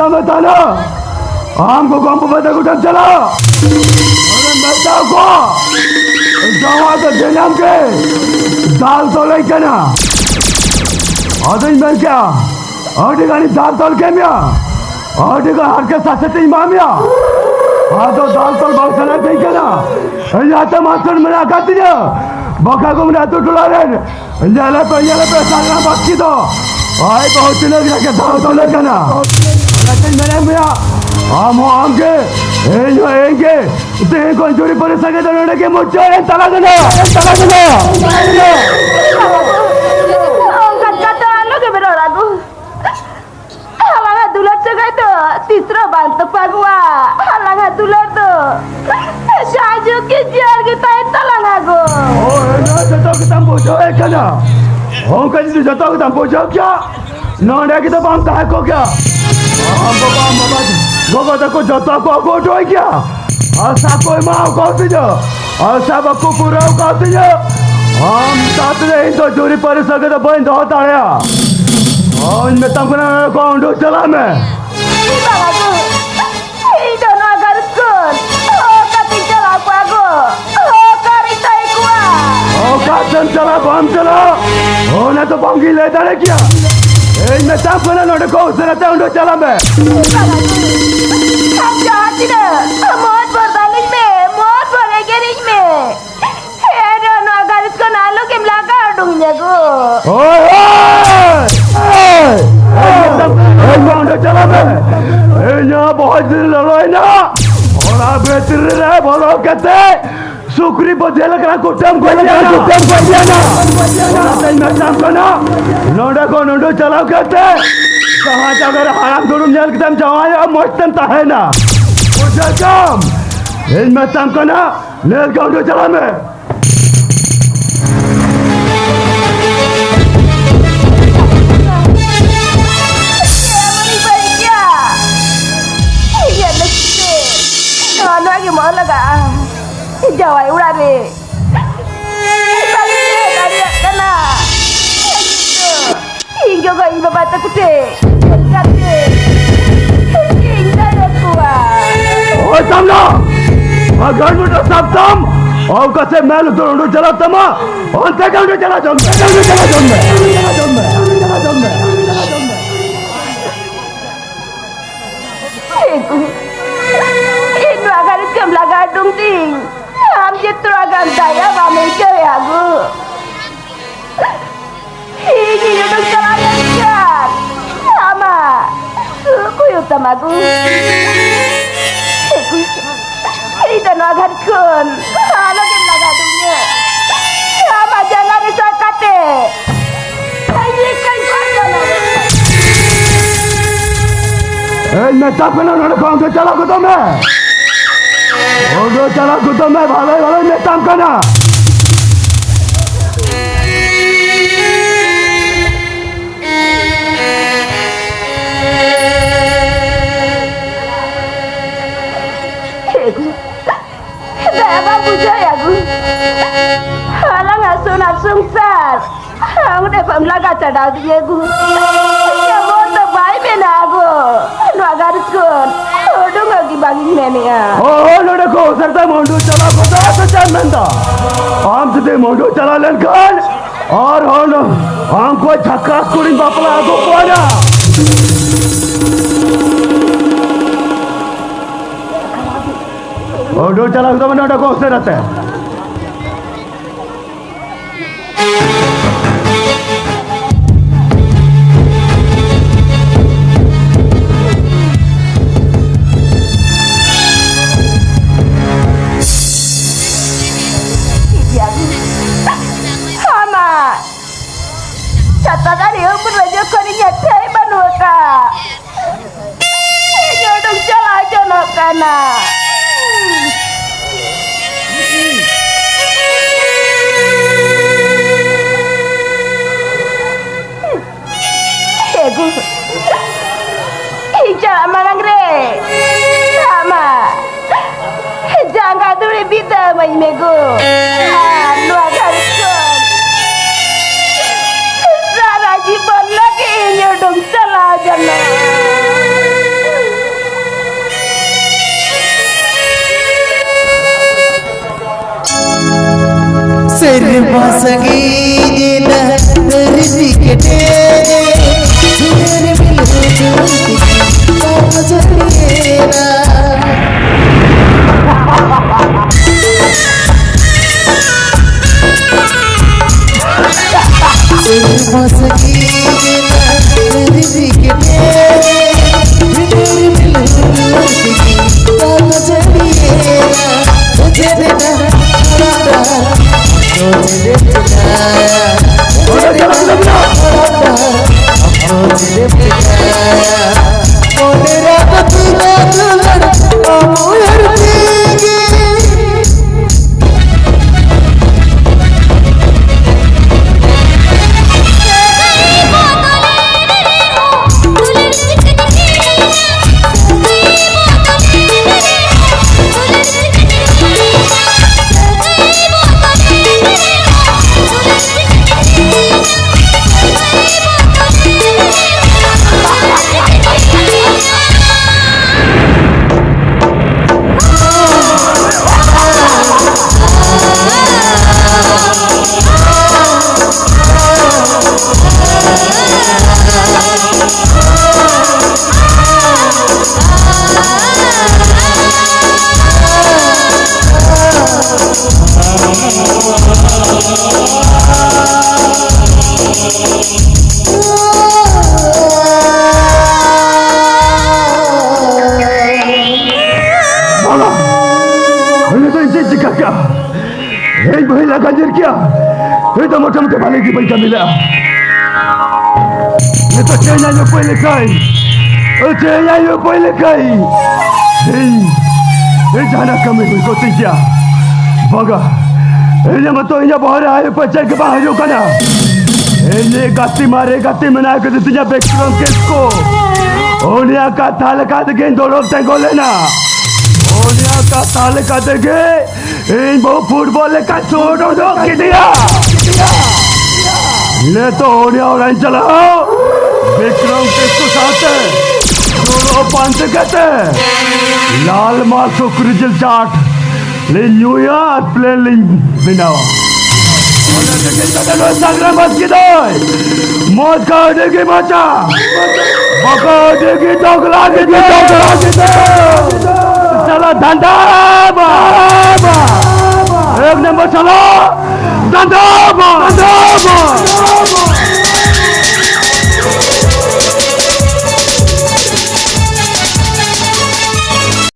meta na. हमको कौन पता कुछ चला अरे मरता को जावा तो जन्म के दाल तो लेके ना आदमी मिल क्या आटे का नहीं दाल तोल के मिया आटे का हर के साथ से इमामिया हाँ तो दाल तोल बहुत सारा ठीक है ना यहाँ तो मास्टर मेरा खाती है बका को मेरा तो टुला रहे जाले पे सारा बाकी तो आए बहुत लोग जाके दाल तोल लेके ना लेकिन मेरे मिया हम के ते कोई जोड़ी पर सके तो नोड़े के मुझे तला देना कच्चा तो आलो के मेरा रागू हलागा दुलट से गए तो तीसरा बांध तो पगवा हलागा दुलट तो शाजू की जाल की ताई तला गो ओ ना जतो के तुम पूछो है क्या हम कहीं जतो के तुम पूछो क्या नोड़े की तो बांध है को क्या हम बाबा गोगा तको जतो को गोटो है क्या आशा कोई माँ कहती जो आशा बक्को पूरा कहती जो हम साथ रहे तो जोड़ी पर सके तो बंद होता है और इनमें तुमको ना कौन डो चला मैं ये दोनों अगर स्कूल ओ कभी चला पागो ओ करी ताई कुआ ओ काटन चला बम चला ओ ना तो बंगी ले डाले क्या इनमें तुमको ना नोटे को उसने तो उनको चला मैं हम जाती ना मौत बर्दाश्त में मौत बरेगे नहीं में ये दोनों अगर इसको नालों के मिलाकर दूँगा गो ओए उनको चला मैं यहाँ बहुत दिन लड़ोए ना और आप बेहतर रहे बोलो कहते सुकरी बदले लगना कुटम को लिया ना मैं शाम ना नोडा को नोडो चलाओ कहते कहाँ जाकर हराम दुरुम जल के तम जावाए अब मस्तन ताहे ना उधर काम इनमें तम को ना नेल का नोडो चला मैं lagi mau laga Jawa udah deh tadi karena hingga gak iba bata kude kate hingga ya tua oh samna agar muda sabtam और कैसे मैं लोग चला तमा और क्या चला Itu agar itu belaga dong ting, am jitro agar saya bami cewek aku. Ini udah salah kan, sama, aku yuk sama aku. Itu agar kun, kalau dia belaga dongnya, sama jangan disakate. Ayo kan kau मैं तब ना उन्होंने कौन से चला को तो मैं और जो चला को तो मैं भाले मैं तब का ना Saya buja ya gu, halang asunan sungsar, udah pemlaga cadang dia gu, ya mau terbaik bena gu, lu agar skun, udah nggak dibagi nenek ya. Oh, lu udah kau serta mondu cala kota tu jangan dah, am sedih mondu cala lengkan, और हम कोई झक्कास कुड़ी बापला को पाना और door चला तो मैंने को से रहता है Jangan dulu bida mai mego. Lu agar kon. देना दर्दी के तेरे मेरे मिल जलिएरा मौसकी देना दर्दी के तेरे मेरे मिल जलिएरा मुझे देना महिला का जिर किया ये तो मोटे मोटे भाले की पैसा मिला ये तो चेन्नई में पहले खाई चेन्नई में पहले खाई ये जाना कमी हुई को क्या बगा ये मत तो ये बाहर आए पचार के बाहर हो ना ये गति मारे गति मना के तुझे बैकग्राउंड केस को ओनिया का ताल का दे दोनों तंगो लेना ओनिया का ताल का देगे इन वो फुटबॉल का छोड़ो दो की दिया ले तो ओनिया और चलाओ विक्रम किसको साथ है दोनों पांच कहते लाल मार्क क्रिजल चार्ट ले न्यूयॉर्क प्ले लिंक बिनावा संग्राम बस की दो मौत का देगी मचा मका देगी दोगला की दो चलो धंधा एक नंबर चलो धंधा